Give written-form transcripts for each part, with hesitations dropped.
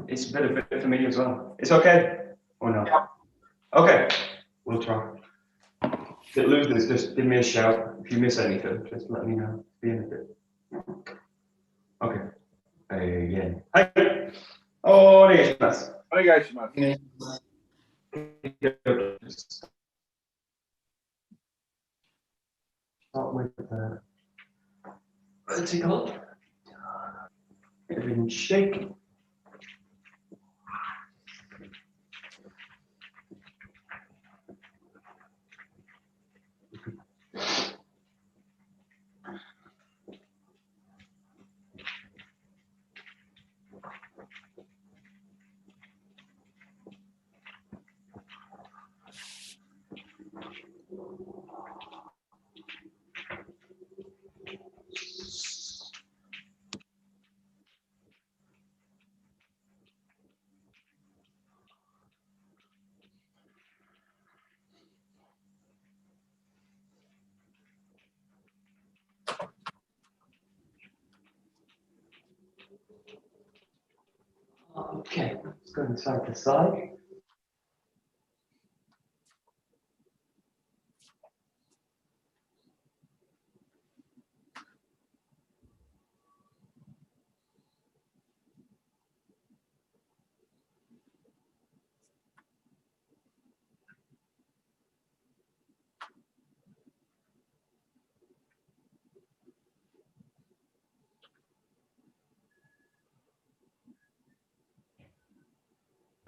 It's a bit for me as well. It's okay or no? Yeah. Okay, we'll try. If it loses, just give me a shout. If you miss anything, just let me know. Be in a bit. Okay. Again. Hi. Onegaishimasu. Onegaishimasu. Start with vertical. Everything shake. Okay, let's go inside to side.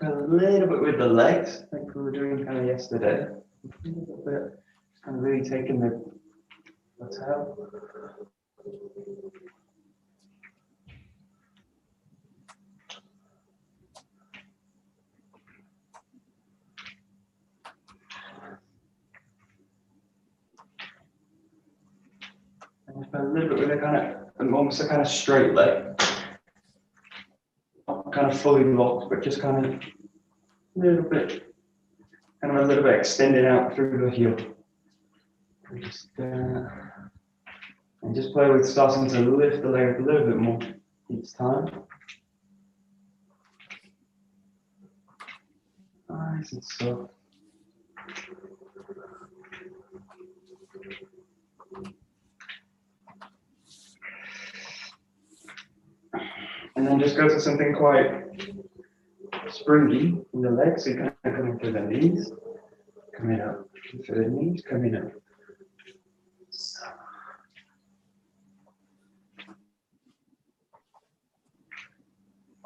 A little bit with the legs, like we were doing kind of yesterday. A little bit, just kind of really taking the tail. And just a little bit with a kind of, almost a kind of straight leg. Not kind of fully locked, but just kind of a little bit, kind of a little bit extended out through the heel. And just play with starting to lift the leg a little bit more each time. Nice and soft. And then just go to something quite springy in the legs. So you're kind of coming through the knees, coming up through the knees, coming up. So.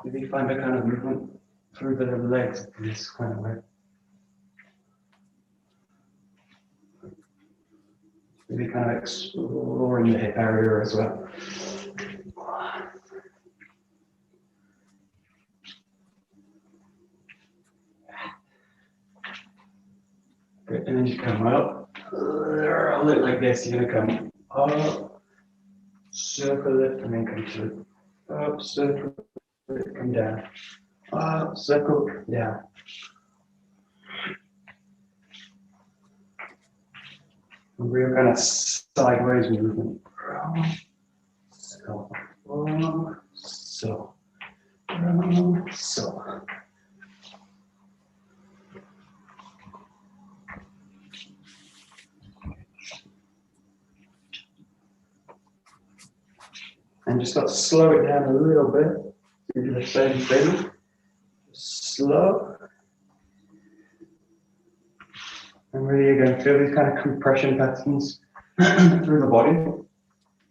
Maybe find a kind of movement through the legs this kind of way. Maybe kind of exploring the hip area as well. Good, and then just come up. A little like this, you're gonna come up, circle it, and then come through. Up, circle it, come down. Up, circle, down. Real kind of sideways movement. So, so. And just got to slow it down a little bit. Do the same thing. Slow. And really again, feel these kind of compression patterns through the body.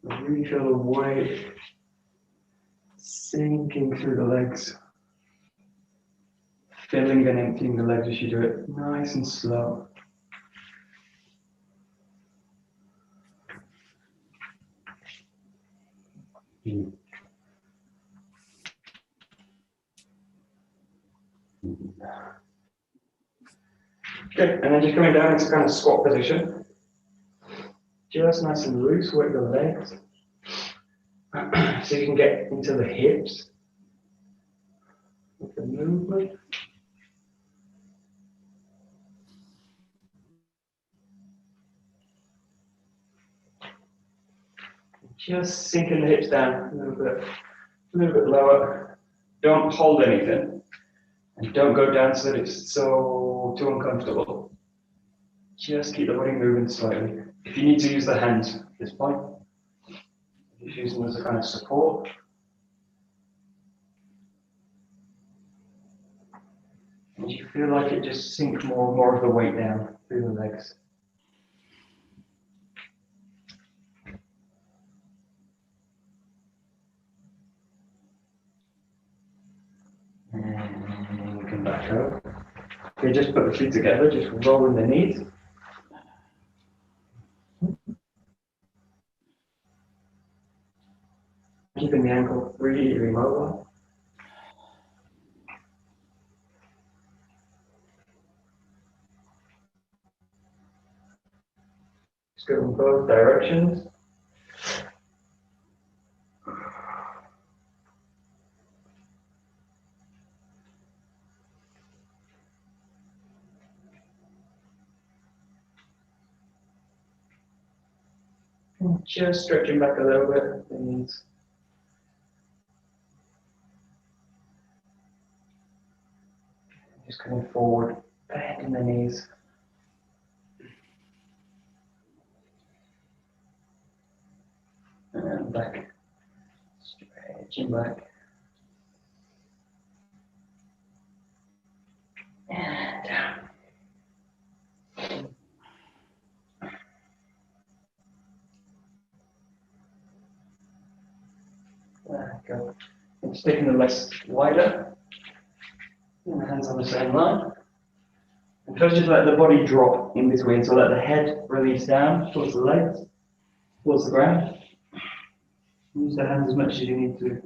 Really feel the weight sinking through the legs. Filling and emptying the legs as you do it, nice and slow. Good, and then just coming down into kind of squat position. Just nice and loose, work the legs. So you can get into the hips with the movement. Just sinking the hips down a little bit lower. Don't hold anything. And don't go down so that it's too uncomfortable. Just keep the body moving slightly. If you need to use the hands at this point, just use them as a kind of support. And you feel like it just sinks more of the weight down through the legs. And come back up. Okay, just put the feet together, just rolling the knees. Keeping the ankle really immobile. Just go in both directions. And just stretching back a little bit, the knees. Just coming forward, bending the knees. And back, stretching back. And down. There we go. And just taking the legs wider. And the hands on the same line. And first just let the body drop in between. So let the head release down towards the legs, towards the ground. Use the hands as much as you need to.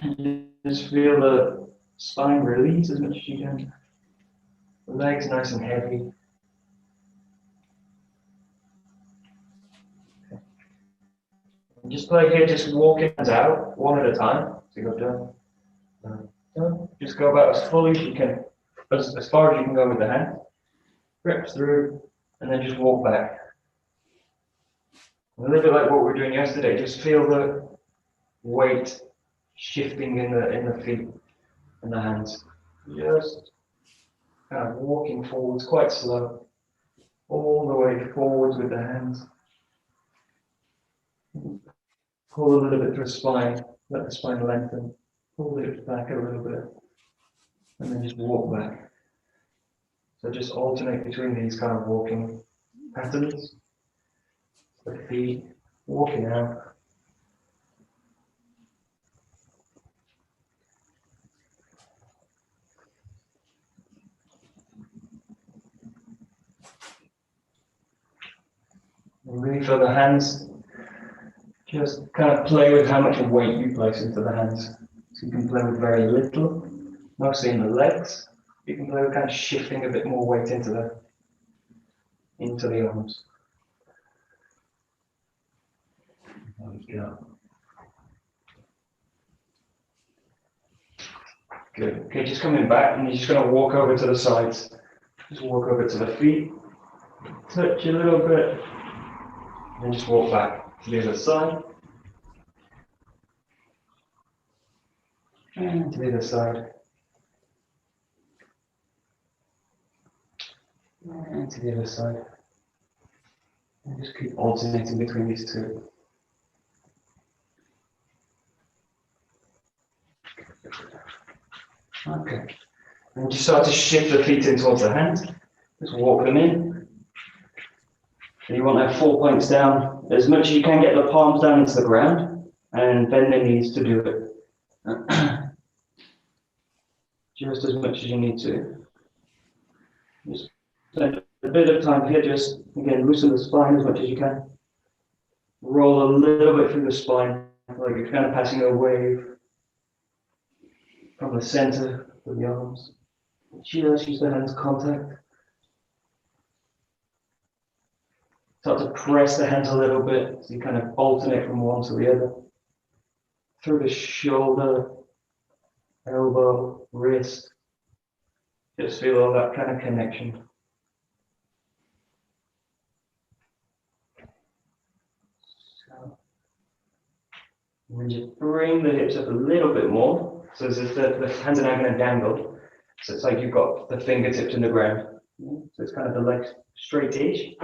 And just feel the spine release as much as you can. The legs nice and heavy. Okay. And just play here, just walking hands out one at a time. So you go down, down. Just go about as fully as you can, as far as you can go with the hand. Reps through, and then just walk back. A little bit like what we were doing yesterday. Just feel the weight shifting in the feet and the hands. Just kind of walking forwards, quite slow, all the way forwards with the hands. Pull a little bit through the spine, let the spine lengthen. Pull it back a little bit, and then just walk back. So just alternate between these kind of walking patterns. The feet walking out. And really feel the hands, just kind of play with how much weight you place into the hands. So you can play with very little, mostly in the legs. You can play with kind of shifting a bit more weight into the arms. There we go. Good. Okay, just coming back, and you're just going to walk over to the sides. Just walk over to the feet, touch a little bit, and just walk back to the other side. And to the other side. And to the other side. And just keep alternating between these two. Okay. And just start to shift the feet in towards the hands. Just walk them in. So you want to have 4 points down. As much as you can, get the palms down into the ground and bend the knees to do it. Just as much as you need to. Just spend a bit of time here, just again loosen the spine as much as you can. Roll a little bit through the spine, like you're kind of passing a wave from the center of the arms. Just use the hands contact. Start to press the hands a little bit, so you kind of alternate from one to the other. Through the shoulder, elbow, wrist. Just feel all that kind of connection. So, And then just bring the hips up a little bit more. So the hands are now going to dangle. So it's like you've got the fingertips in the ground. So it's kind of the legs straight-ish.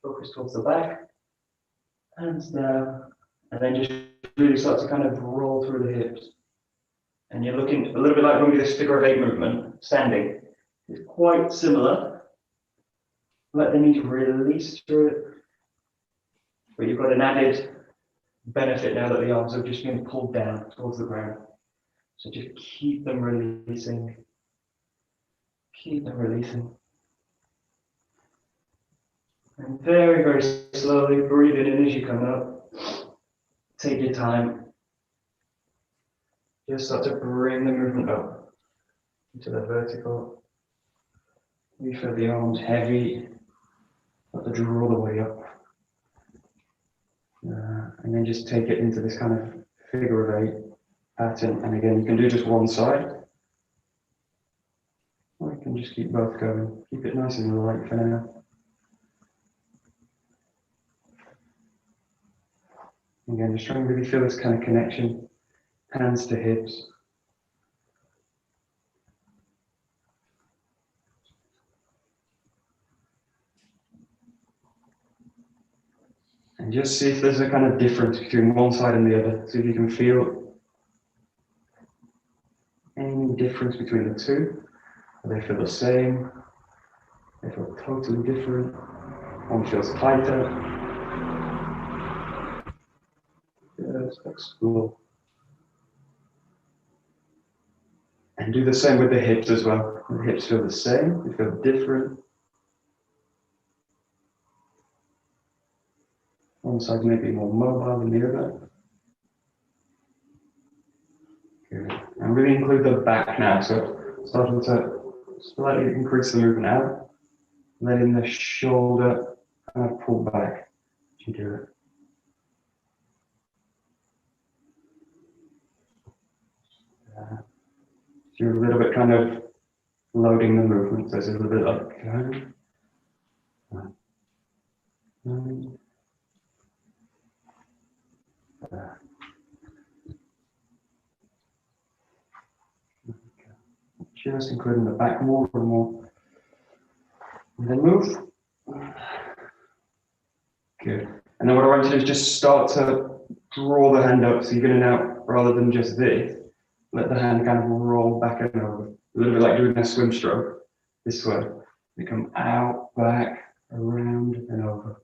Focus towards the back. Hands down. And then just really start to kind of roll through the hips. And you're looking a little bit like when we do this figure of 8 movement, standing. It's quite similar. Let the knees release through it. But you've got an added benefit now that the arms have just been pulled down towards the ground. So just keep them releasing. Keep them releasing. And very, very slowly breathing in as you come up. Take your time. Just start to bring the movement up into the vertical. You feel the arms heavy. Start to draw the way up. And then just take it into this kind of figure of 8 pattern. And again, you can do just one side. Or you can just keep both going. Keep it nice and light for now. Again, just trying to really feel this kind of connection. Hands to hips. And just see if there's a kind of difference between one side and the other. See if you can feel any difference between the two. Do they feel the same? They feel totally different. One feels tighter. Just explore. And do the same with the hips as well. The hips feel the same, they feel different. One side may be more mobile than the other. Good. And really include the back now. So starting to slightly increase the movement out. Letting the shoulder kind of pull back as you do it. So you're a little bit kind of loading the movement. So it's a little bit like just including the back more and more. And then move. Good. And then what I want you to do is just start to draw the hand up. So you're going to now, rather than just this, let the hand kind of roll back and over. A little bit like doing a swim stroke this way. You come out, back, around and over.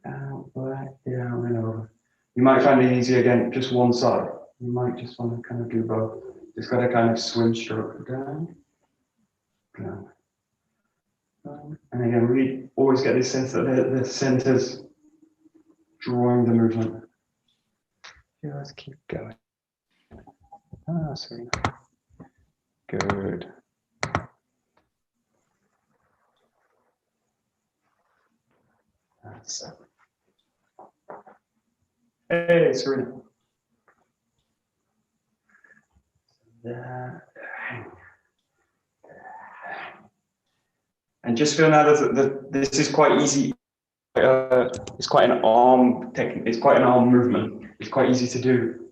Out, back, down and over. You might find it easy again, just one side. You might just want to kind of do both. Just got a kind of swim stroke down, down. And again, we always get this sense that the center's drawing the movement. Just keep going. Ah, sorry. Good. That's it. Hey, Serena. And just feel now that this is quite easy. It's quite an arm technique. It's quite an arm movement. It's quite easy to do.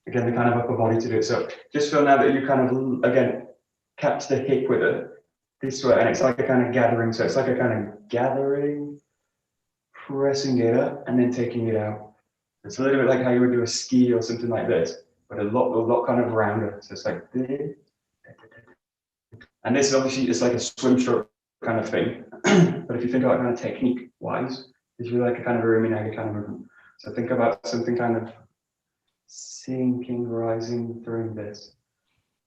Again, the kind of upper body to do it. So just feel now that you kind of again catch the hip with it this way, and it's like a kind of gathering. So it's like a kind of gathering, pressing it up, and then taking it out. It's a little bit like how you would do a ski or something like this, but a lot kind of rounder. So it's like this. And this obviously is like a swim stroke kind of thing. But if you think about kind of technique wise, it's really like a kind of a Uminagi kind of movement. So think about something kind of sinking, rising through this.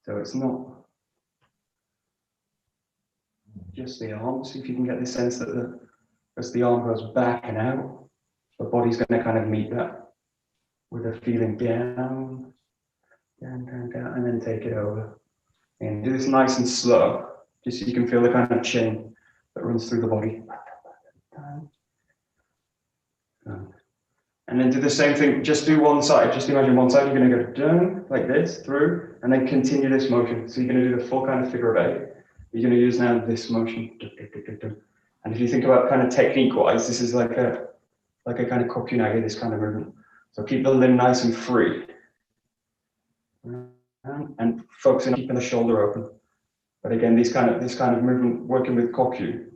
So it's not just the arm. See if you can get the sense that as the arm goes back and out, the body's going to kind of meet that with a feeling down, down, down, down, and then take it over. And do this nice and slow, just so you can feel the kind of chain that runs through the body. And then do the same thing, just do one side. Just imagine one side, you're going to go down like this, through, and then continue this motion. So you're going to do the full kind of figure of 8. You're going to use now this motion. And if you think about kind of technique-wise, this is like a kind of kokunage, this kind of movement. So keep the limb nice and free. And focusing on keeping the shoulder open. But again, this kind of movement, working with kokyu,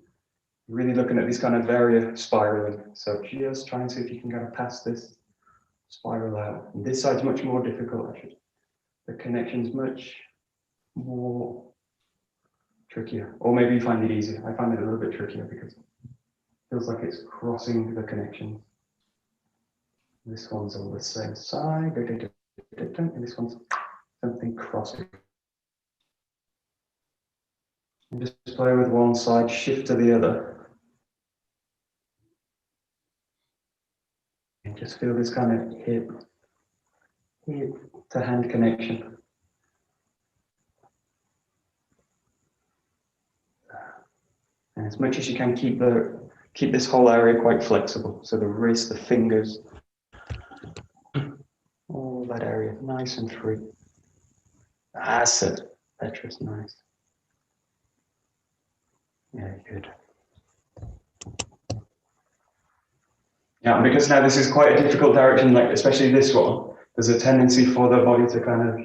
really looking at this kind of area spiraling. So just try and see if you can get past this spiral out. And this side's much more difficult, actually. The connection's much more trickier. Or maybe you find it easier. I find it a little bit trickier because it feels like it's crossing the connections. This one's on the same side, and this one's something crossing. And just play with one side, shift to the other. And just feel this kind of hip to hand connection. And as much as you can, keep this whole area quite flexible. So the wrist, the fingers, all that area nice and free. That's it. That's just nice. Yeah, good. Yeah, because now this is quite a difficult direction, like especially this one, there's a tendency for the body to kind of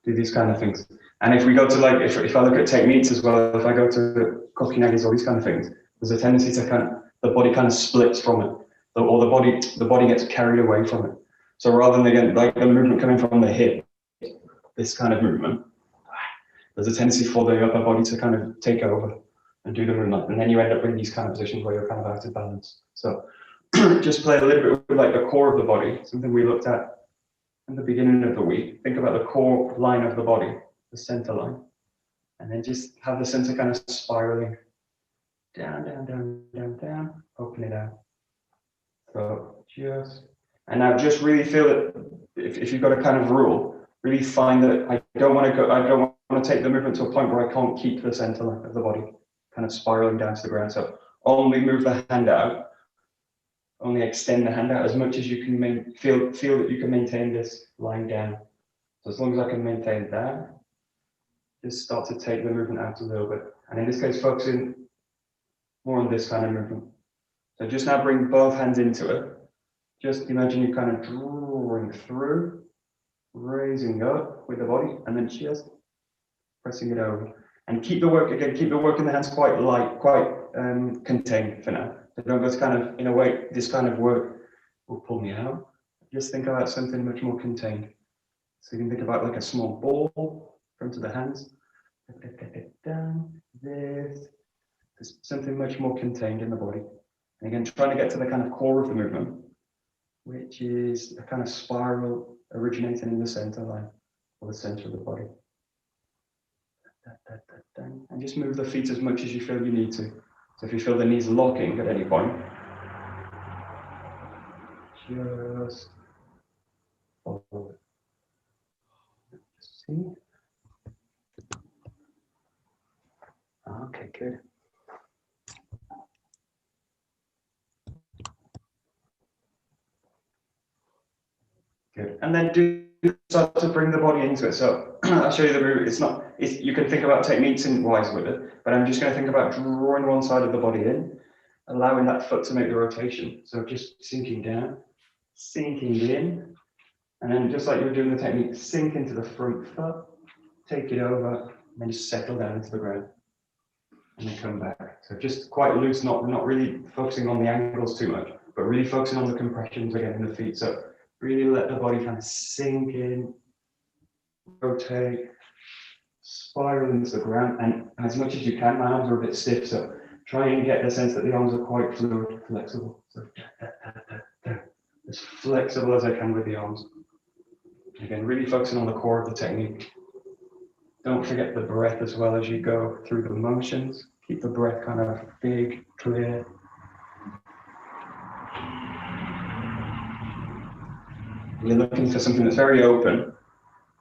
do these kind of things. And if we go to like, if I look at techniques as well, if I go to kokinagis, all these kind of things, there's a tendency to the body kind of splits from it, or the body gets carried away from it. So rather than again, like the movement coming from the hip, this kind of movement, there's a tendency for the upper body to kind of take over and do the movement. And then you end up in these kind of positions where you're kind of out of balance. So just play a little bit with like the core of the body, something we looked at in the beginning of the week. Think about the core line of the body, the center line, and then just have the center kind of spiraling down, down, down, down, down, open it out. So and now just really feel it. If you've got a kind of rule, really find that I don't want to take the movement to a point where I can't keep the center line of the body kind of spiraling down to the ground. So only move the hand out. Only extend the hand out as much as you can feel that you can maintain this lying down. So as long as I can maintain that, just start to take the movement out a little bit. And in this case, focusing more on this kind of movement. So just now bring both hands into it. Just imagine you kind of drawing through, raising up with the body, and then just pressing it over. And keep the work in the hands quite light, quite contained for now. So don't go to kind of, in a way, this kind of work will pull me out. Just think about something much more contained. So you can think about like a small ball in front of the hands. Down, this. There's something much more contained in the body. And again, trying to get to the kind of core of the movement, which is a kind of spiral originating in the center line, or the center of the body. And just move the feet as much as you feel you need to. So if you feel the knees locking at any point, just follow it. See? Okay, good. Good. And then start to bring the body into it. So I'll show you the move. You can think about techniques in wise with it, but I'm just going to think about drawing one side of the body in, allowing that foot to make the rotation. So just sinking down, sinking in, and then just like you're doing the technique, sink into the front foot, take it over, and then just settle down into the ground, and then come back. So just quite loose, not really focusing on the angles too much, but really focusing on the compressions again in the feet. So really let the body kind of sink in, rotate, spiral into the ground, and as much as you can, my arms are a bit stiff, so try and get the sense that the arms are quite fluid, flexible. So as flexible as I can with the arms. Again, really focusing on the core of the technique. Don't forget the breath as well as you go through the motions. Keep the breath kind of big, clear. You're looking for something that's very open,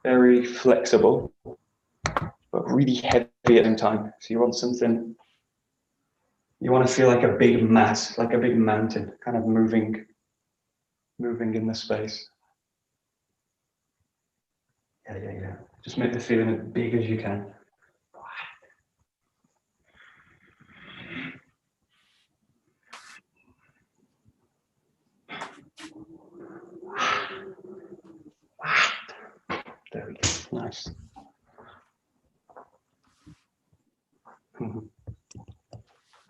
very flexible, but really heavy at the same time. So you want something, you want to feel like a big mass, like a big mountain, kind of moving in the space. Yeah. Just make the feeling as big as you can. Nice.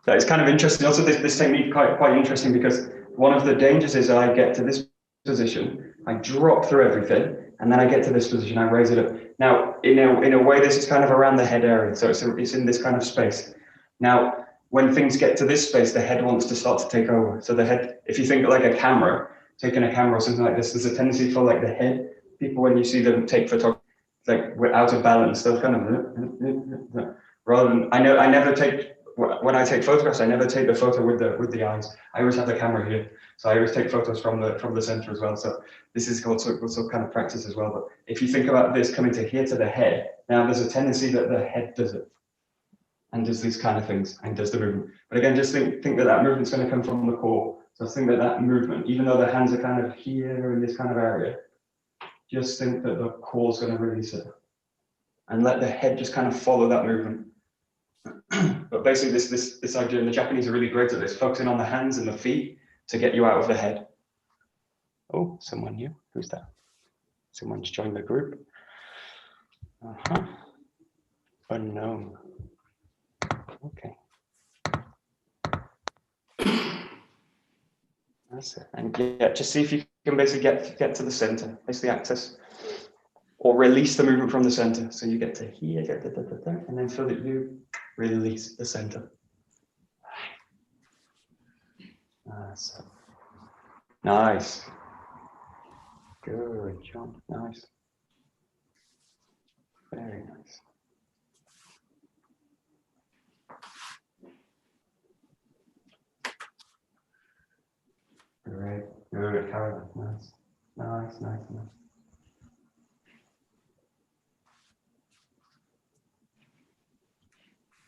That is kind of interesting. Also, this technique quite interesting because one of the dangers is I get to this position, I drop through everything, and then I get to this position, I raise it up. Now, in a way, this is kind of around the head area, so it's in this kind of space. Now, when things get to this space, the head wants to start to take over. So the head, if you think like a camera, taking a camera or something like this, there's a tendency for like the head, people when you see them take photography, like we're out of balance, they're kind of, rather than, I never take, when I take photographs, I never take the photo with the eyes. I always have the camera here. So I always take photos from the center as well. So this is also kind of practice as well. But if you think about this coming to here to the head, now there's a tendency that the head does it and does these kind of things and does the movement. But again, just think that movement's going to come from the core. So think that movement, even though the hands are kind of here in this kind of area, just think that the core is going to release it and let the head just kind of follow that movement. But basically this idea, and the Japanese are really great at this, focusing on the hands and the feet to get you out of the head. Oh, someone new. Who's that? Someone's joined the group. Unknown. Okay. That's it. And yeah, just see if you can basically get to the center, basically access, or release the movement from the center. So you get to here, and then feel that you release the center. Nice. Good job. Nice. Very nice. Great. Good, Caroline. Nice. Nice, nice, nice.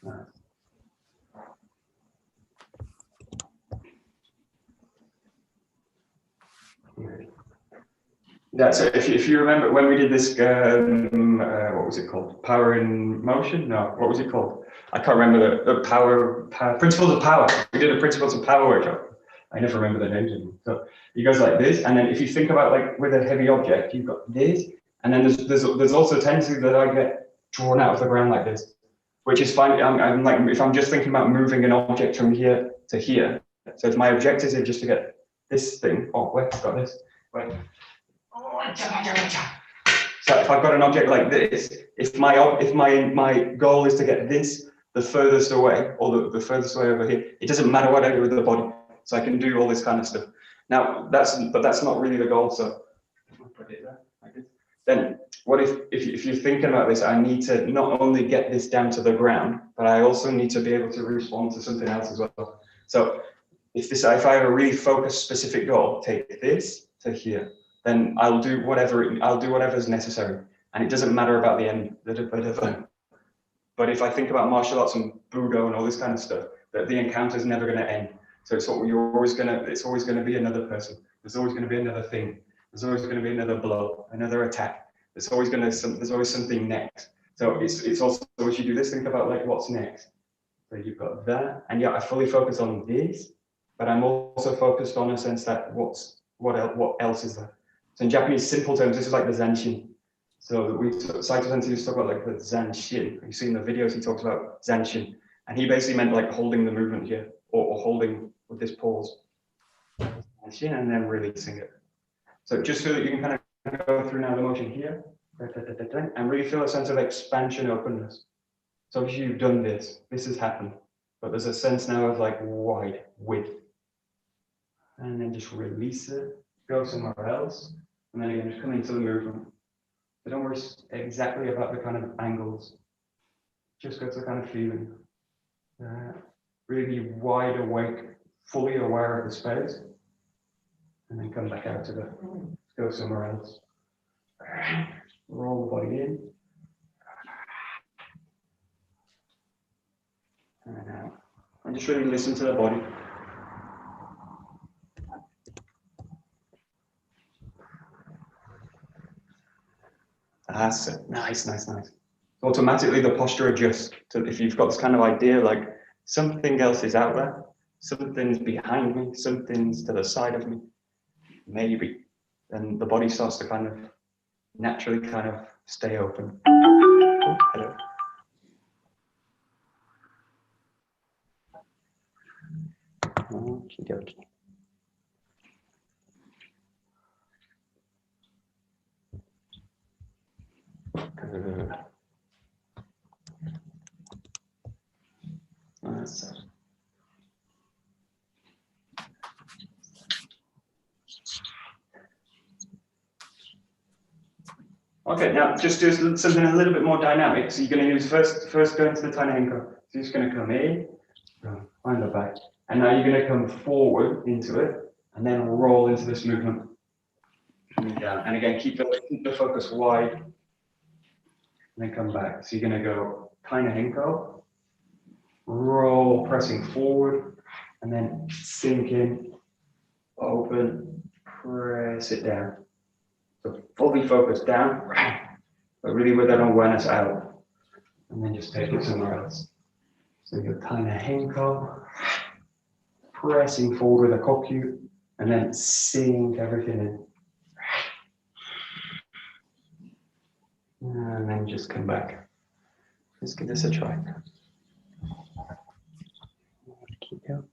Nice. Yeah, so if you remember when we did this, what was it called? Power in motion? No, what was it called? I can't remember the power principles of power. We did a principles of power workshop. I never remember the names anymore. So it goes like this, and then if you think about like with a heavy object, you've got this, and then there's also a tendency that I get drawn out of the ground like this, which is fine. I'm like, if I'm just thinking about moving an object from here to here. So if my objective is just to get this thing, oh wait, I've got this. Wait. So if I've got an object like this, if my goal is to get this the furthest away, or the furthest away over here, it doesn't matter what I do with the body. So I can do all this kind of stuff. Now that's not really the goal. So if I put it there like this, then what if you're thinking about this, I need to not only get this down to the ground, but I also need to be able to respond to something else as well. So if I have a really focused specific goal, take this to here, then I'll do whatever is necessary, and it doesn't matter about the end. But if I think about martial arts and Budo and all this kind of stuff, that the encounter is never going to end. So it's always going to be another person. There's always going to be another thing. There's always going to be another blow, another attack. There's always something next. So it's also, as you do this, think about like what's next. So you've got that, and yeah, I fully focus on this, but I'm also focused on a sense that what else is there. So in Japanese simple terms, this is like the Zanshin. So Saito Sensei used to talk about like the Zanshin. You see in the videos, he talks about Zanshin, and he basically meant like holding the movement here, or holding with this pause, Zanshin, and then releasing it. So just so that you can kind of go through now the motion here, and really feel a sense of expansion, openness. So obviously you've done this has happened, but there's a sense now of like wide width, and then just release it, go somewhere else, and then again just come into the movement. So don't worry exactly about the kind of angles, just go to the kind of feeling. Really be wide awake, fully aware of the space, and then come back out to go somewhere else. Roll the body in, and out. And just really listen to the body. That's it. Nice, nice, nice. Automatically the posture adjusts. So if you've got this kind of idea like something else is out there, something's behind me, something's to the side of me, maybe, then the body starts to kind of naturally kind of Stay open. Oh, hello. Okie dokie. Good. That's it. Okay, now just do something a little bit more dynamic. So you're going to use first go into the tiny henko. So you're just going to come in, find the back, and now you're going to come forward into it, and then roll into this movement. Coming down, and again keep the focus wide, and then come back. So you're going to go tiny henko, roll, pressing forward, and then sink in, open, press it down. So fully focused down, but really with that awareness out, and then just take it somewhere else. So your tiny henko, pressing forward with a kokyu, and then sink everything in. And then just come back. Let's give this a try. Keep going.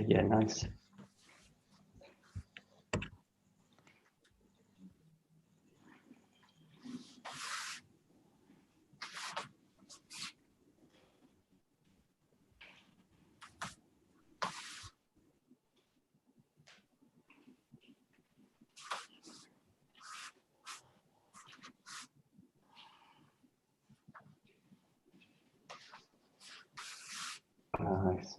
Yeah, nice. Nice.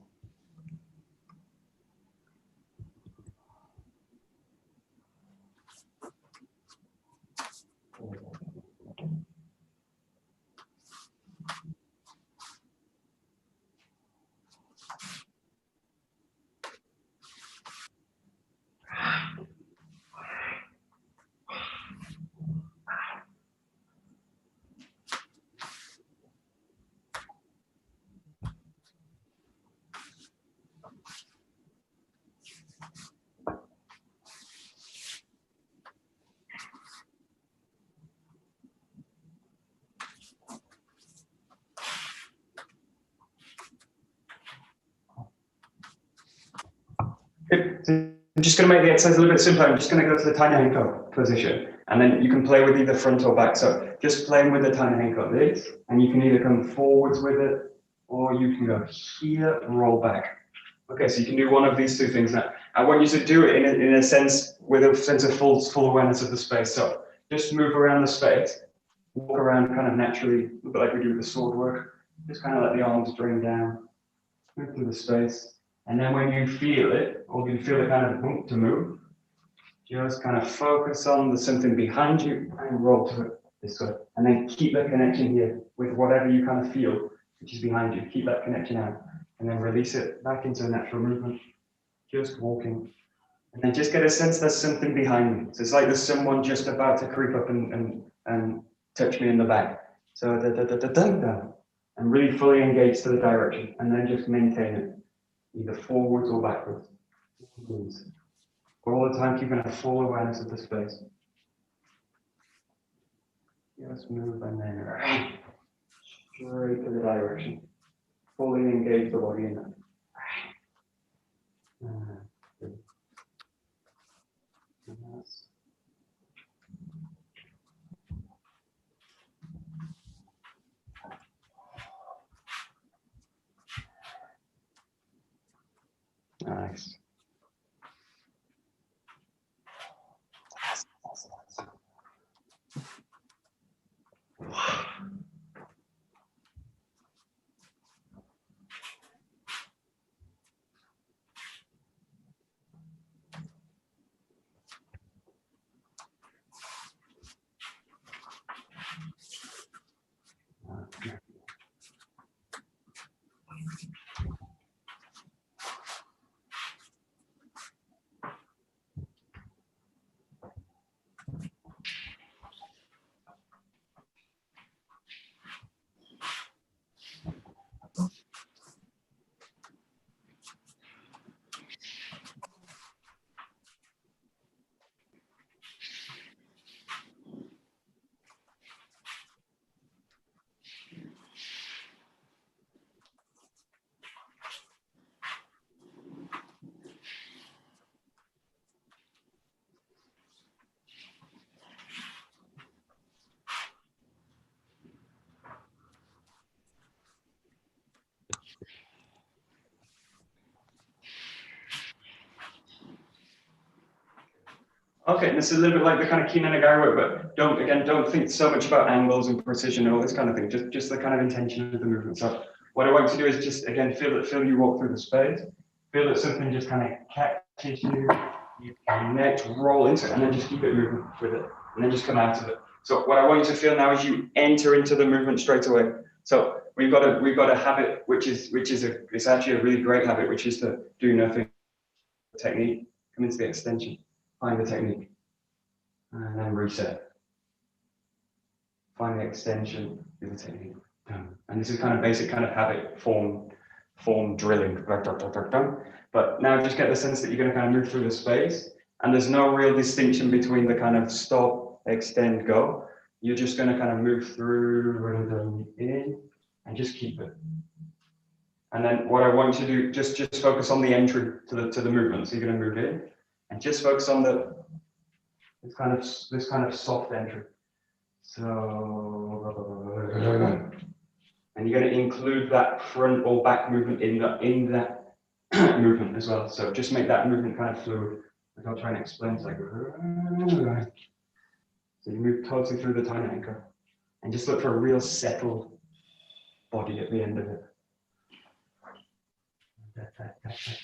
Good. So I'm just going to make the exercise a little bit simpler. I'm just going to go to the tiny henko position, and then you can play with either front or back. So just playing with the tiny henko, this, and you can either come forwards with it, or you can go here and roll back. Okay, so you can do one of these two things now. I want you to do it in a sense with a sense of full awareness of the space. So just move around the space, walk around kind of naturally, a bit like we do with the sword work. Just kind of let the arms drain down, move through the space. And then when you feel it, or you feel it kind of want to move, just kind of focus on the something behind you and roll to it this way. And then keep that connection here with whatever you kind of feel, which is behind you. Keep that connection out. And then release it back into a natural movement. Just walking. And then just get a sense there's something behind me. So it's like there's someone just about to creep up and touch me in the back. So and really fully engage to the direction. And then just maintain it, either forwards or backwards. All the time keeping a full awareness of the space. Just move and then straight to the direction. Fully engage the body in that. Nice. Okay, and this is a little bit like the kind of Kinanagari work, but don't think so much about angles and precision and all this kind of thing, just the kind of intention of the movement. So what I want you to do is just, again, feel you walk through the space, feel that something just kind of catches you, you connect, roll into it, and then just keep it moving with it, and then just come out of it. So what I want you to feel now is you enter into the movement straight away. So we've got a habit, which is it's actually a really great habit, which is to do nothing. Technique, come into the extension, find the technique, and then reset. Find the extension, do the technique. And this is kind of basic kind of habit form drilling. But now just get the sense that you're going to kind of move through the space, and there's no real distinction between the kind of stop, extend, go. You're just going to kind of move through, rhythm in, and just keep it. And then what I want you to do, just focus on the entry to the movement. So you're going to move in, and just focus on this kind of soft entry. So, and you're going to include that front or back movement in that movement as well. So just make that movement kind of fluid. Like I'll try and explain. It's like, so you move totally through the tiny anchor, and just look for a real settled body at the end of it.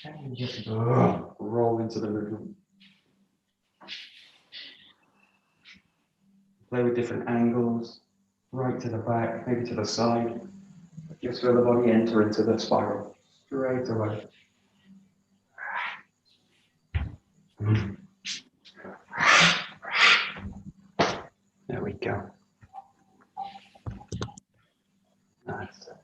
And just roll into the movement. Play with different angles, right to the back, maybe to the side. Just feel the body enter into the spiral straight away. There we go. That's it.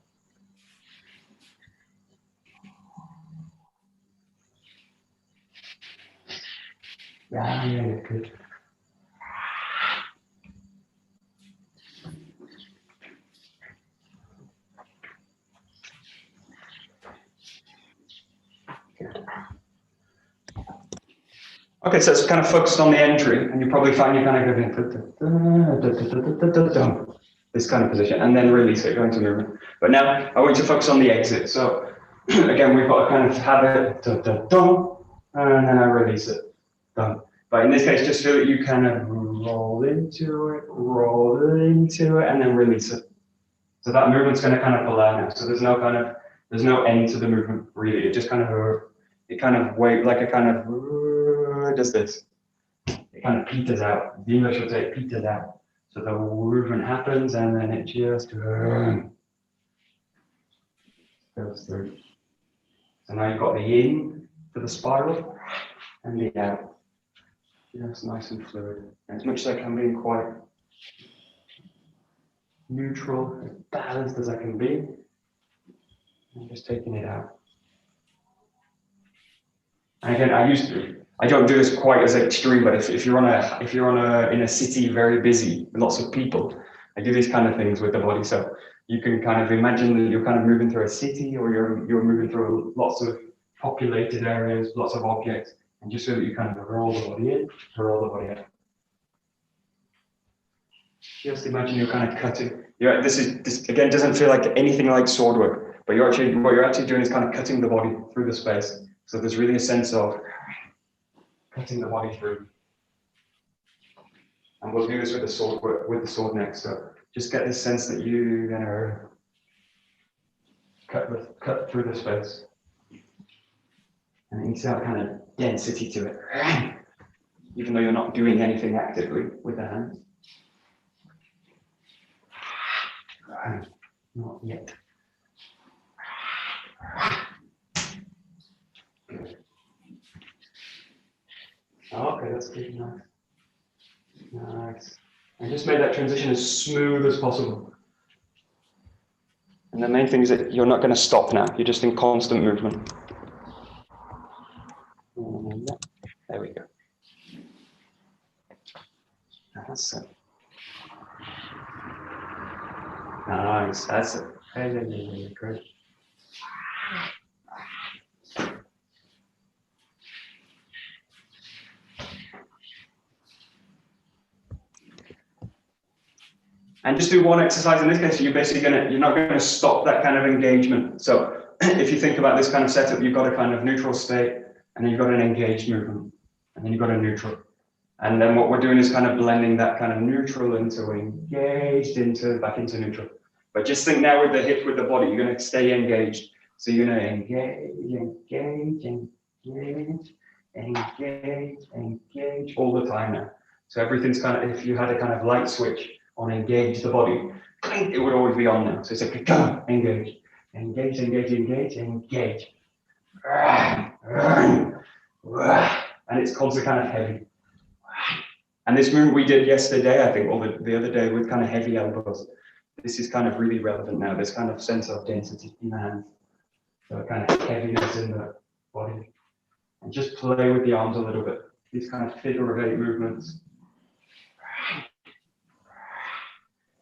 Yeah, good. Okay, so it's kind of focused on the entry, and you probably find you're kind of going this kind of position, and then release it, going to movement. But now I want you to focus on the exit. So again, we've got a kind of habit, and then I release it. But in this case, just feel that you kind of roll into it, and then release it. So that movement's going to kind of pull out now. So there's no end to the movement really. It just kind of does this. It kind of peters out. The English would say it peters out. So the movement happens, and then it just goes through. So now you've got the in for the spiral and the out. Just nice and fluid. And as much as I can be quite neutral, as balanced as I can be, I'm just taking it out. And again, I don't do this quite as extreme, but if you're in a city very busy with lots of people, I do these kind of things with the body. So you can kind of imagine that you're kind of moving through a city, or you're moving through lots of populated areas, lots of objects, and just so that you kind of roll the body in, roll the body out. Just imagine you're kind of cutting. This again doesn't feel like anything like sword work, but what you're actually doing is kind of cutting the body through the space. So there's really a sense of cutting the body through. And we'll do this with the sword next. So just get this sense that you're gonna cut through the space. And you see that kind of density to it, even though you're not doing anything actively with the hands. Not yet. Good. Okay, that's good. Nice. And just make that transition as smooth as possible. And the main thing is that you're not going to stop now. You're just in constant movement. There we go. That's it. Nice. That's it. Great. And just do one exercise in this case. You're not going to stop that kind of engagement. So if you think about this kind of setup, you've got a kind of neutral state, and then you've got an engaged movement, and then you've got a neutral. And then what we're doing is kind of blending that kind of neutral into engaged into back into neutral. But just think now with the hip, with the body, you're going to stay engaged. So you're going to engage all the time now. So everything's kind of, if you had a kind of light switch on engage the body, it would always be on now. So it's like, go, engage. And it's constantly kind of heavy. And this movement we did yesterday, I think, or the other day with kind of heavy elbows. This is kind of really relevant now. This kind of sense of density in the hands. So kind of heaviness in the body. And just play with the arms a little bit. These kind of figure of 8 movements.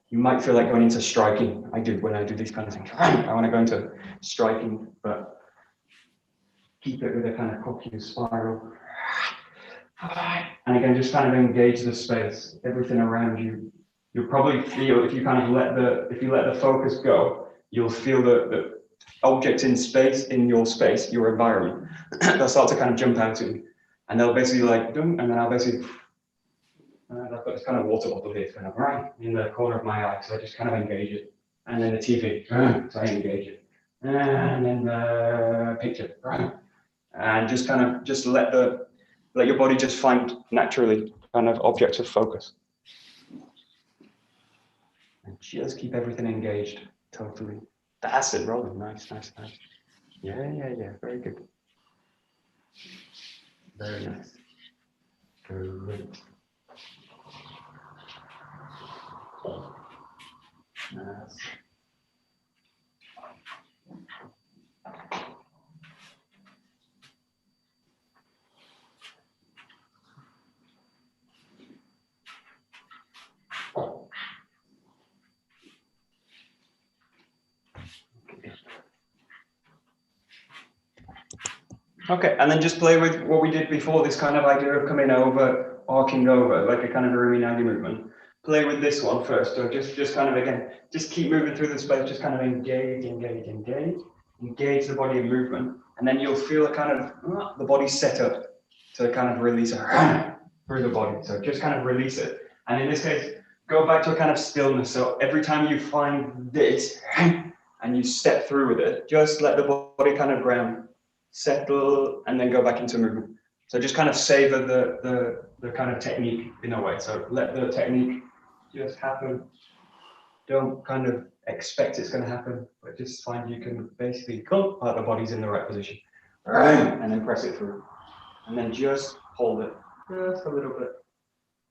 You might feel like going into striking. I do when I do these kind of things. I want to go into striking, but keep it with a kind of cocky spiral. And again, just kind of engage the space, everything around you. You'll probably feel, if you kind of let the focus go, you'll feel the objects in space, in your space, your environment, they'll start to kind of jump out at you. And they'll basically like, and then I'll basically, I've got this kind of water bottle here, kind of right in the corner of my eye, so I just kind of engage it. And then the TV, so I engage it. And then the picture, right? And just kind of, just let your body just find naturally kind of objects of focus. And just keep everything engaged, totally. That's it, rolling, nice. Yeah, very good. Very nice. Great. Nice. Okay, and then just play with what we did before, this kind of idea of coming over, arcing over, like a kind of Uruminagi movement. Play with this one first, so just kind of, again, just keep moving through the space, just kind of engage the body in movement, and then you'll feel a kind of, the body set up to kind of release it through the body, so just kind of release it. And in this case, go back to a kind of stillness, so every time you find this, and you step through with it, just let the body kind of ground, settle, and then go back into movement. So just kind of savor the kind of technique in a way. So let the technique just happen. Don't kind of expect it's going to happen, but just find you can basically come, the body's in the right position, and then press it through. And then just hold it just a little bit,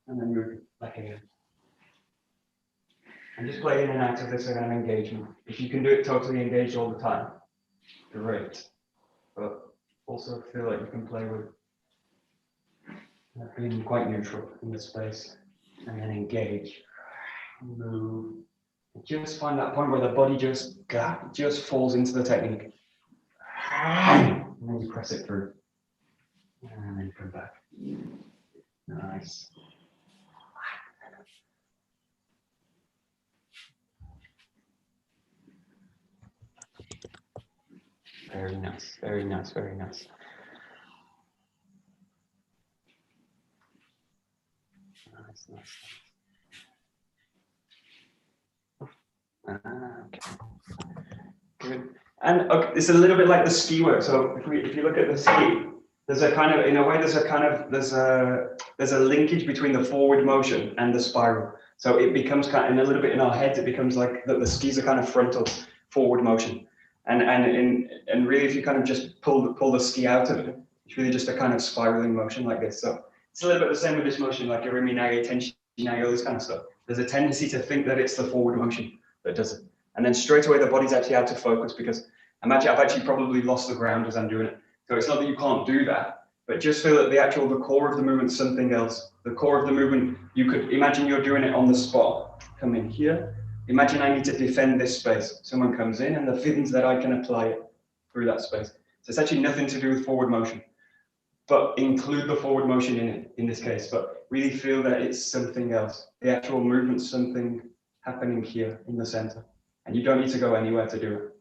and then move it back again. And just play in and out of this kind of engagement. If you can do it totally engaged all the time, great. But also feel like you can play with being quite neutral in the space, and then engage, move. Just find that point where the body just falls into the technique, and then you press it through, and then come back. Nice. Very nice, very nice, very nice. Nice. Okay. Good. And okay, it's a little bit like the ski work. So if you look at the ski, there's a kind of, in a way, there's a linkage between the forward motion and the spiral. So it becomes kind of, in a little bit in our heads, it becomes like that the skis are kind of frontal forward motion. And really, if you kind of just pull the ski out of it, it's really just a kind of spiraling motion like this. So it's a little bit the same with this motion, like Iriminage, Tenshinage, all this kind of stuff. There's a tendency to think that it's the forward motion that does it. And then straight away, the body's actually out of focus, because imagine I've actually probably lost the ground as I'm doing it. So it's not that you can't do that, but just feel that the core of the movement is something else. The core of the movement, you could imagine you're doing it on the spot. Come in here. Imagine I need to defend this space. Someone comes in and the feelings that I can apply it through that space. So it's actually nothing to do with forward motion, but include the forward motion in it in this case, but really feel that it's something else. The actual movement's something happening here in the center, and you don't need to go anywhere to do it.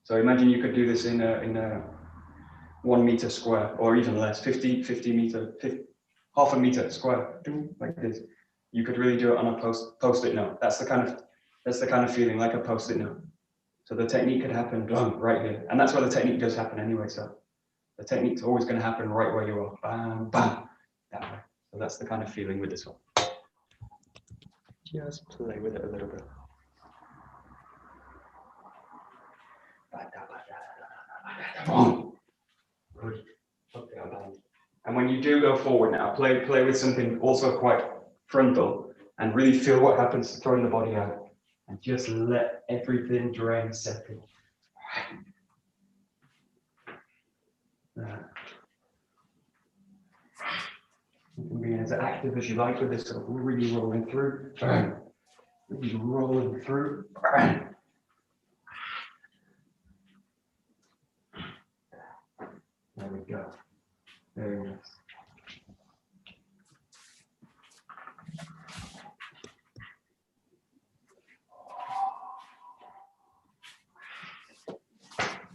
So imagine you could do this in a 1 meter square, or even less, 50 meter, half a meter square, like this. You could really do it on a post-it note. That's the kind of feeling, like a post-it note. So the technique could happen right here, and that's where the technique does happen anyway. So the technique's always going to happen right where you are, bam, bam, that way. So that's the kind of feeling with this one. Just play with it a little bit. Good. And when you do go forward now, play with something also quite frontal, and really feel what happens throwing the body out, and just let everything drain separate. You can be as active as you like with this, sort of really rolling through, really rolling through. There we go. Very nice.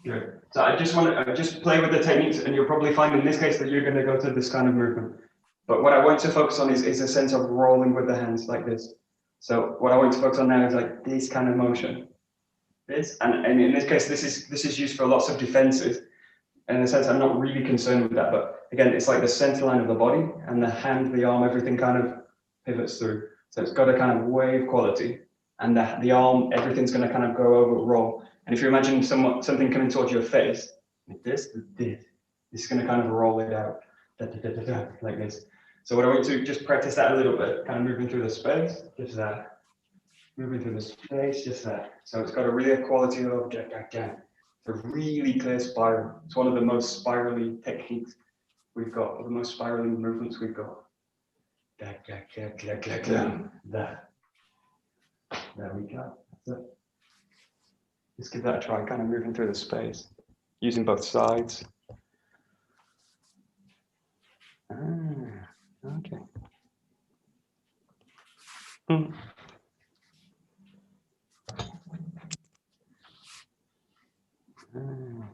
Good. So I just want to just play with the techniques, and you'll probably find in this case that you're going to go to this kind of movement. But what I want to focus on is a sense of rolling with the hands like this. So what I want to focus on now is like this kind of motion. This, and in this case, this is used for lots of defenses. And in a sense, I'm not really concerned with that. But again, it's like the center line of the body, and the hand, the arm, everything kind of pivots through. So it's got a kind of wave quality, and the arm, everything's going to kind of go over, roll. And if you imagine something coming towards your face, like this is going to kind of roll it out, like this. So what I want you to just practice that a little bit, kind of moving through the space, just that. Moving through the space, just that. So it's got a real quality of a really clear spiral. It's one of the most spirally techniques we've got, or the most spiraling movements we've got. There we go. That's it. Just give that a try, kind of moving through the space, using both sides. Okay.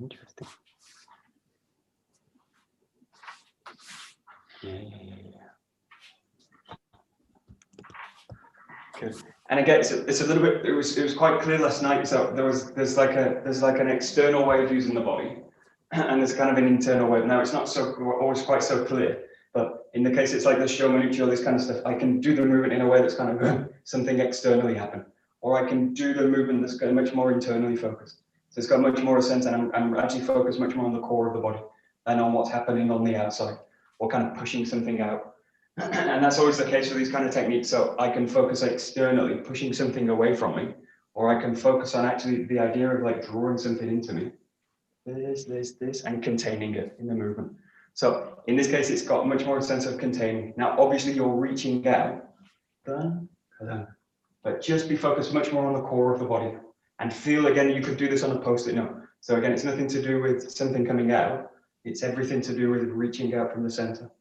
Interesting. Yeah. Good. And again, it's a little bit. It was quite clear last night. So there's like an external way of using the body, and there's kind of an internal way. Now it's not always quite so clear, but in the case it's like the shomanuchi, all this kind of stuff. I can do the movement in a way that's kind of something externally happen, or I can do the movement that's kind of much more internally focused. So it's got much more a sense, and I'm actually focused much more on the core of the body than on what's happening on the outside, or kind of pushing something out. And that's always the case with these kind of techniques. So I can focus externally, pushing something away from me, or I can focus on actually the idea of like drawing something into me, this, and containing it in the movement. So in this case, it's got much more a sense of containing. Now, obviously you're reaching out, but just be focused much more on the core of the body, and feel, again, you could do this on a post-it note. So again, it's nothing to do with something coming out. It's everything to do with reaching out from the center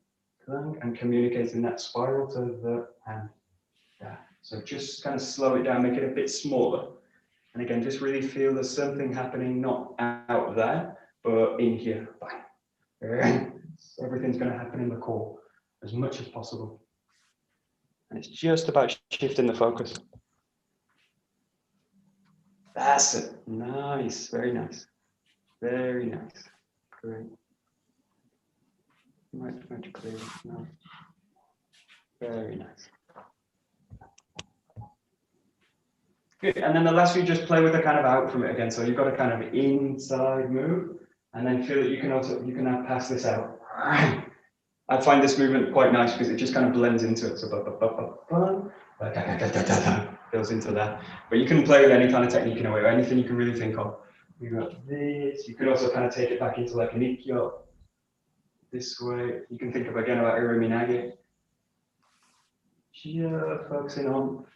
and communicating that spiral to the hand. Yeah. So just kind of slow it down, make it a bit smaller. And again, just really feel there's something happening, not out there, but in here. Everything's going to happen in the core as much as possible. And it's just about shifting the focus. That's it. Nice. Very nice. Very nice. Great. Much clearer. No. Very nice. Good. And then the last few, just play with the kind of out from it again. So you've got a kind of inside move, and then feel that you can now pass this out. I find this movement quite nice because it just kind of blends into it. So goes into that. But you can play with any kind of technique in a way, or anything you can really think of. You got this. You could also kind of take it back into like an ikkyo. This way. You can think of again about Iriminage. Just focusing on.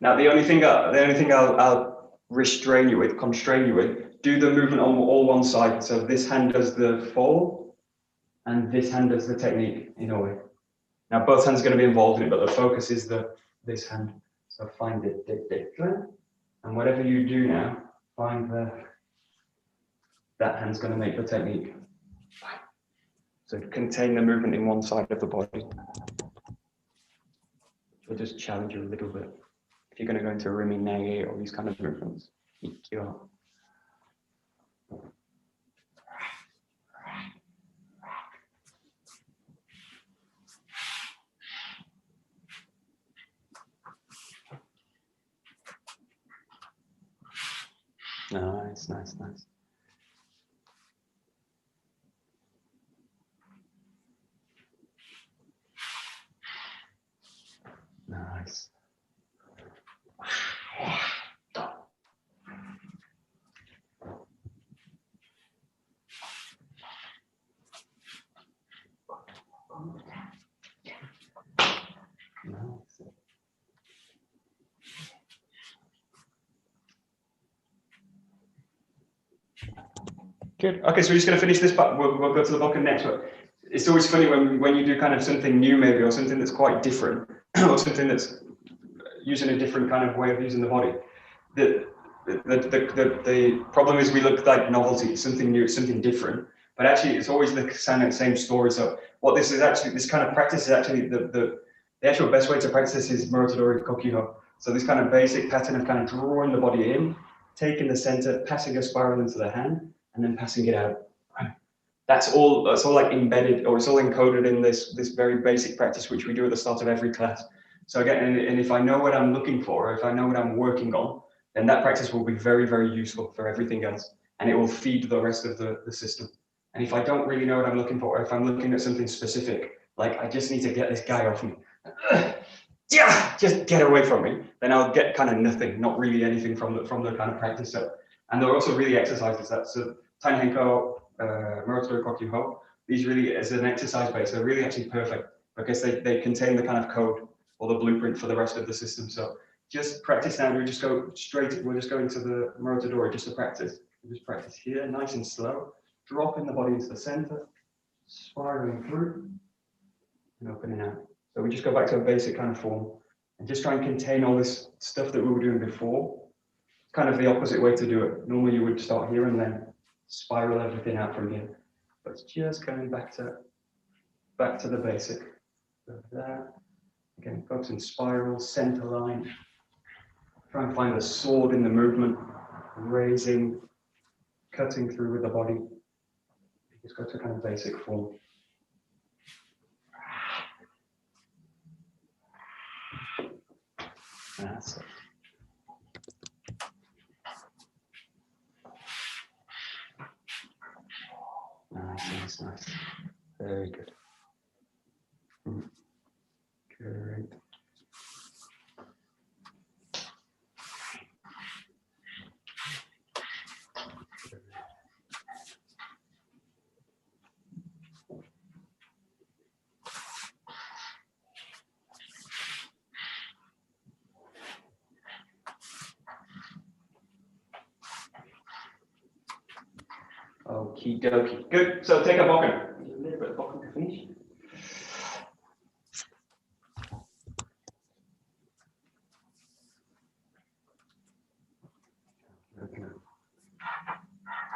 Now the only thing I'll constrain you with, do the movement on all one side. So this hand does the fall, and this hand does the technique in a way. Now both hands are going to be involved in it, but the focus is this hand. So find it, and whatever you do now, find that hand's going to make the technique. So contain the movement in one side of the body. We'll just challenge you a little bit. If you're going to go into Rimi Nege or these kind of movements, Ikkyo. Nice, nice, nice. Nice. Good. Okay, so we're just going to finish this, but we'll go to the bokken next. But it's always funny when you do kind of something new, maybe, or something that's quite different, or something that's using a different kind of way of using the body. The problem is we look like novelty, something new, something different. But actually, it's always the same story. So what this is actually, this kind of practice is actually the actual best way to practice this is Morotodori Kokyuho. So this kind of basic pattern of kind of drawing the body in, taking the center, passing a spiral into the hand, and then passing it out. That's all like embedded, or it's all encoded in this very basic practice, which we do at the start of every class. So again, and if I know what I'm looking for, or if I know what I'm working on, then that practice will be very, very useful for everything else. And it will feed the rest of the system. And if I don't really know what I'm looking for, or if I'm looking at something specific, like I just need to get this guy off me, yeah, just get away from me, then I'll get kind of nothing, not really anything from the kind of practice. So, and there are also really exercises that, so Tainen Henko, Morotodori Kokyuho, these really, as an exercise base, they're really actually perfect because they contain the kind of code or the blueprint for the rest of the system. So just practice now. We just go straight, we'll just go into the Morotodori just to practice. We'll just practice here, nice and slow, dropping the body into the center, spiraling through, and opening out. So we just go back to a basic kind of form and just try and contain all this stuff that we were doing before. It's kind of the opposite way to do it. Normally you would start here and then spiral everything out from here. But it's just going back to the basic. So that. Again, focus on spiral, center line. Try and find the sword in the movement, raising, cutting through with the body. Just go to kind of basic form. That's it. Nice, nice. Very good. Great. Okie dokie. Good. So take a bokken. A little bit of bokken to finish.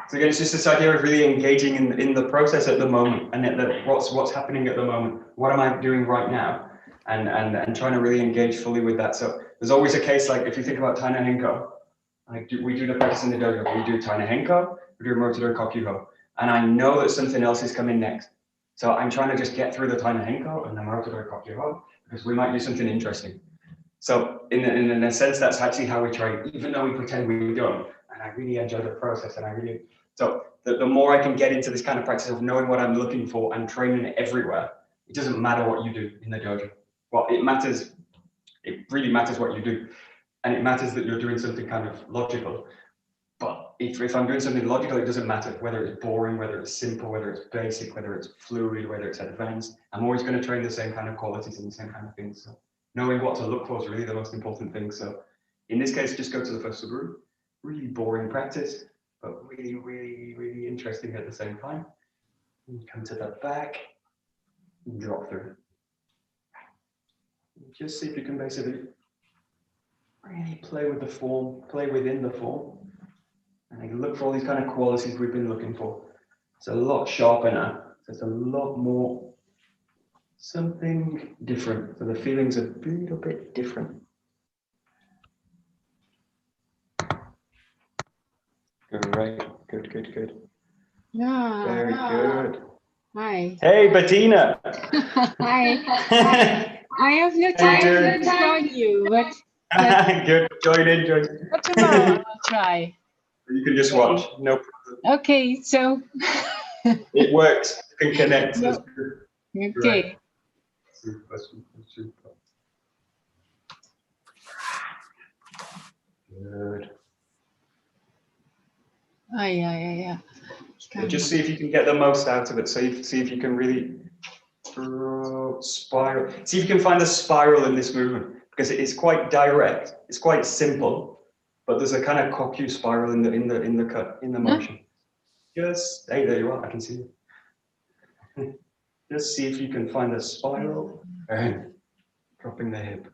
So again, it's just this idea of really engaging in the process at the moment, and what's happening at the moment. What am I doing right now? And trying to really engage fully with that. So there's always a case, like if you think about Tainen Henko, we do the practice in the dojo. We do Tainen Henko, we do Morotodori Kokyuho, and I know that something else is coming next. So I'm trying to just get through the Tainen Henko and the Morotodori Kokyuho because we might do something interesting. So in a sense, that's actually how we train, even though we pretend we don't. And I really enjoy the process, and so the more I can get into this kind of practice of knowing what I'm looking for and training it everywhere, it doesn't matter what you do in the dojo. Well, it really matters what you do. And it matters that you're doing something kind of logical. But if I'm doing something logical, it doesn't matter whether it's boring, whether it's simple, whether it's basic, whether it's fluid, whether it's advanced. I'm always going to train the same kind of qualities and the same kind of things. So knowing what to look for is really the most important thing. So in this case, just go to the first group. Really boring practice, but really, really, really interesting at the same time. And come to the back and drop through. Just see if you can basically really play with the form, play within the form, and look for all these kind of qualities we've been looking for. It's a lot sharper now. So it's a lot more something different. So the feeling's a little bit different. Great, good, good, good. Yeah. Very good. Hi. Hey, Bettina. Hi. I have no time to join you, but Good. Join in, join in. but tomorrow I'll try. You can just watch. No problem. Okay, so It works. You can connect. No. That's good. okay. Right. Super, super, super. Good. Yeah. Just see if you can get the most out of it. So see if you can really spiral. See if you can find a spiral in this movement, because it's quite direct. It's quite simple, but there's a kind of kokyu spiral in the motion. Just hey, there you are. I can see you. Just see if you can find a spiral and dropping the hip.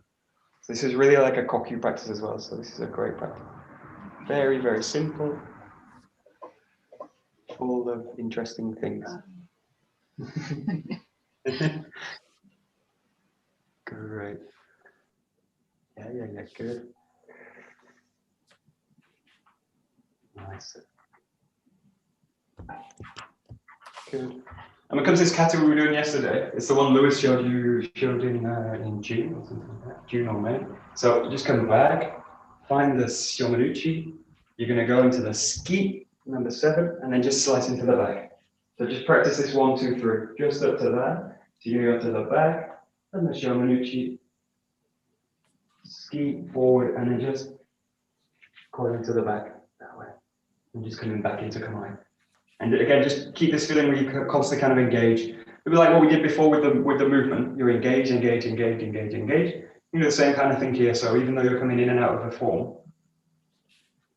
So this is really like a kokyu practice as well. So this is a great practice. Very, very simple. Full of interesting things. Great. Yeah, good. Nice. Good. And when it comes to this kata we were doing yesterday, it's the one Lewis showed in June or something like that, June or May. So just come back, find the Shomanuchi. You're going to go into the ski, number 7, and then just slice into the back. So just practice this 1, 2, 3, just up to that. So you're going to go to the back, and the Shomanuchi, ski forward, and then just going to the back that way. And just coming back into Kamai. And again, just keep this feeling where you constantly kind of engage. It'll be like what we did before with the movement. You engage. You do the same kind of thing here. So even though you're coming in and out of a form,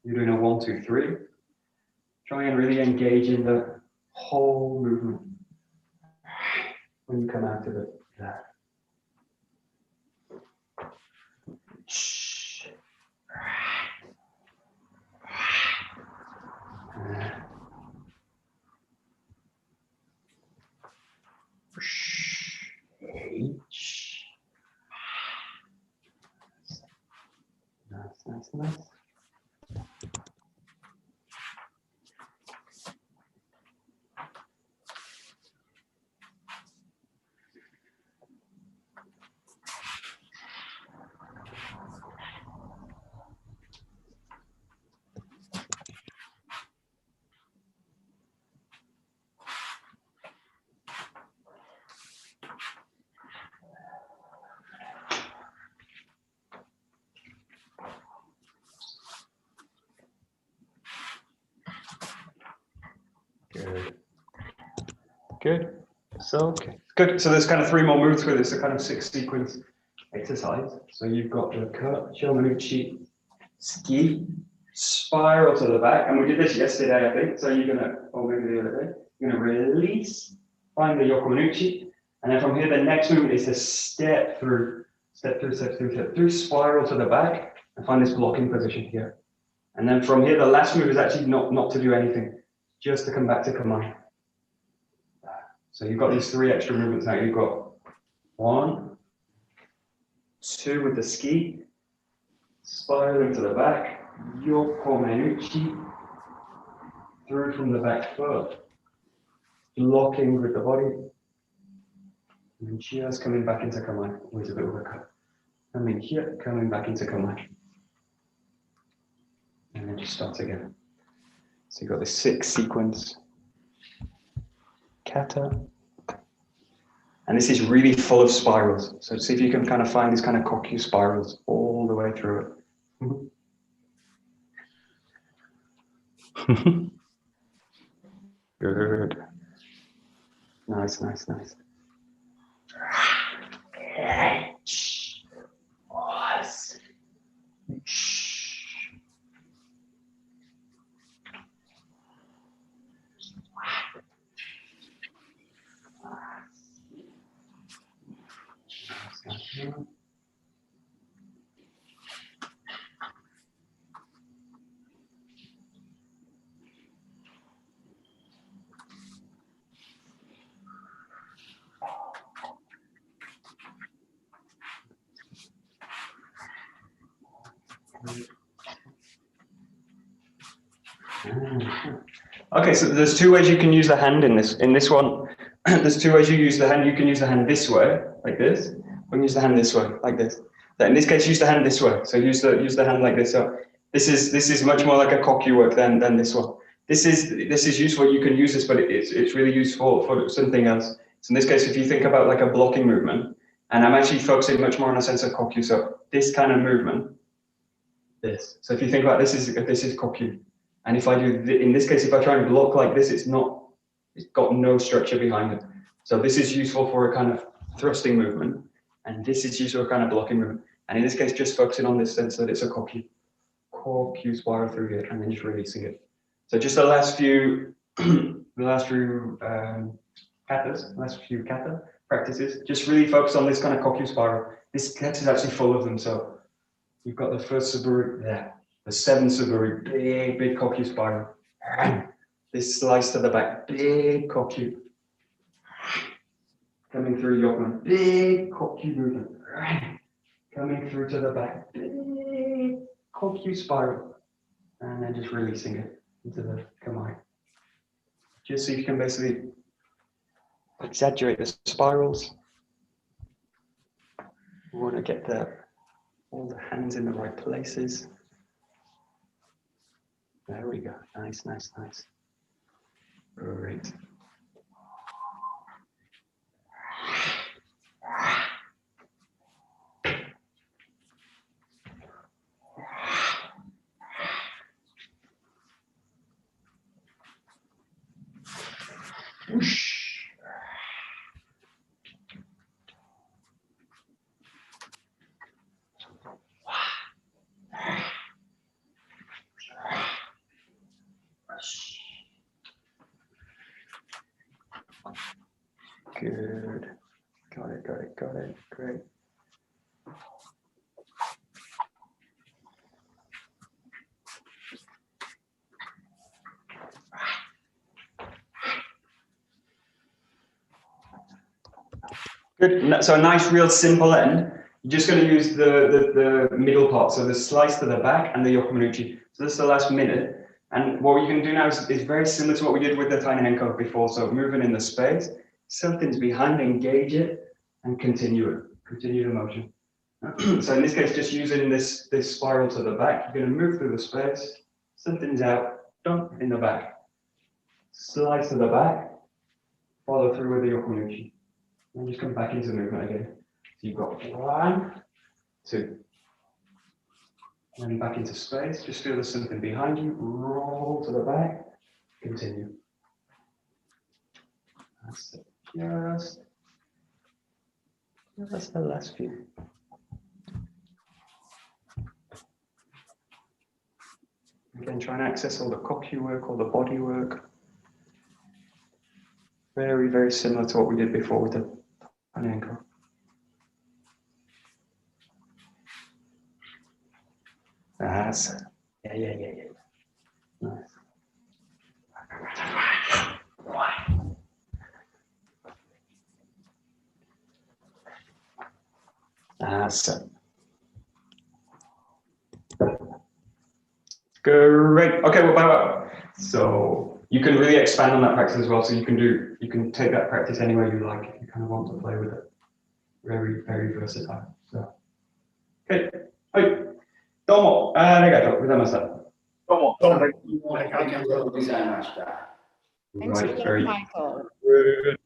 you're doing a 1, 2, 3. Try and really engage in the whole movement when you come out of it. Nice. Good. So okay. Good. So there's kind of 3 more moves with this, a kind of 6 sequence exercise. So you've got the cut, Shomanuchi, ski, spiral to the back, and we did this yesterday, I think. So you're gonna, or maybe the other day, you're gonna release, find the Yokomanuchi, and then from here the next movement is to step through, spiral to the back, and find this blocking position here. And then from here, the last move is actually not to do anything, just to come back to Kamai. So you've got these 3 extra movements now. You've got 1, 2 with the ski, spiraling to the back, Yokomenuchi, through from the back foot, locking with the body, and just coming back into Kamai. Always a bit of a cut. Coming here, coming back into Kamai. And then just start again. So you've got this 6 sequence. Kata. And this is really full of spirals. So see if you can kind of find these kind of kokyu spirals all the way through it. Good. Nice. Okay, so there's two ways you can use the hand in this. In this one, there's two ways you use the hand. You can use the hand this way, like this, or you can use the hand this way, like this. But in this case, use the hand this way. So use the hand like this. So this is much more like a kokyu work than this one. This is useful. You can use this, but it's really useful for something else. So in this case, if you think about like a blocking movement, and I'm actually focusing much more on a sense of kokyu. So this kind of movement, this. So if you think about this is kokyu. And if I do, in this case, if I try and block like this, it's got no structure behind it. So this is useful for a kind of thrusting movement, and this is useful for a kind of blocking movement. And in this case, just focusing on this sense that it's a kokyu spiral through here, and then just releasing it. So just the last few, kata practices, just really focus on this kind of kokyu spiral. This text is actually full of them. So you've got the first suburu there. The 7 suburu, big kokyu spiral. This slice to the back, big kokyu. Coming through Yokman, big kokyu movement. Coming through to the back, big kokyu spiral. And then just releasing it into the kamae. Just so you can basically exaggerate the spirals. We want to get all the hands in the right places. There we go. Nice. Great. Whoosh. Good. Got it. Great. Good. So a nice, real simple end. You're just going to use the middle part, so the slice to the back and the yokomanuchi. So this is the last minute. And what you can do now is very similar to what we did with the tiny henko before. So moving in the space, something's behind, engage it, and continue it. Continue the motion. So in this case, just using this spiral to the back, you're going to move through the space. Something's out, dump in the back. Slice to the back, follow through with the yokomanuchi. And just come back into movement again. So you've got 1, 2. And then back into space. Just feel there's something behind you. Roll to the back. Continue. That's it. Just the last few. Again, try and access all the kokyu work, all the body work. Very, very similar to what we did before with the ankle. That's it. Yeah. Nice. That's it. Great. Okay, well, so you can really expand on that practice as well. So you can take that practice anywhere you like if you kind of want to play with it. Very, very versatile. So, okay. Hi. どうもありがとうございました。どうもありがとうございました。Thanks a lot, Michael. Good.